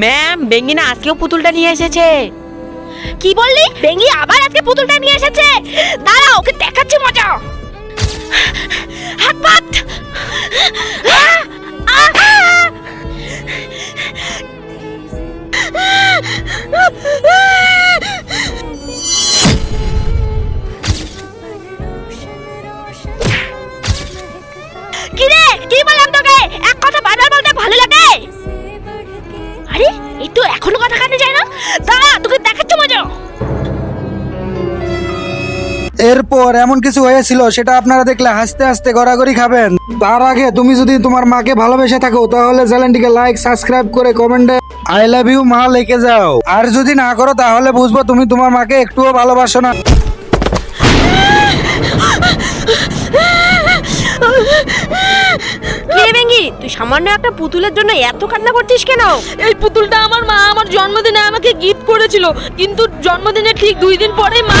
Ma'am বেঙ্গি না আজকেও পুতুলটা নিয়ে এসেছে। কি বললি? বেঙ্গি আবার আজকে পুতুলটা নিয়ে এসেছে? দাঁড়া, ওকে দেখাচ্ছি মজা। হাত পাত। কি রে, কি বললাম তোকে? এক কথা বারবার বলতে ভালো লাগে? আরে এই তো এখনো কথা কানে যায় না। দাঁড়া, তোকে দেখাচ্ছি মজা। এরপর এমন কিছু হয়েছিল সেটা আপনারা দেখলে হাসতে হাসতে গড়াগড়ি খাবেন। তার আগে তুমি যদি তোমার মাকে ভালোবেসে থাকো তাহলে চ্যানেলটিকে লাইক সাবস্ক্রাইব করে কমেন্টে আই লাভ ইউ মা লিখে যাও। আর যদি না করো তাহলে বুঝবো তুমি তোমার মাকে একটুও ভালোবাসো না। কি রে বেঙ্গি, তুই সামান্য একটা পুতুলের জন্য এত কান্না করছিস কেন? এই পুতুলটা আমার মা আমার জন্মদিনে আমাকে গিফট করেছিল, কিন্তু জন্মদিনের ঠিক 2 দিন পরেই মা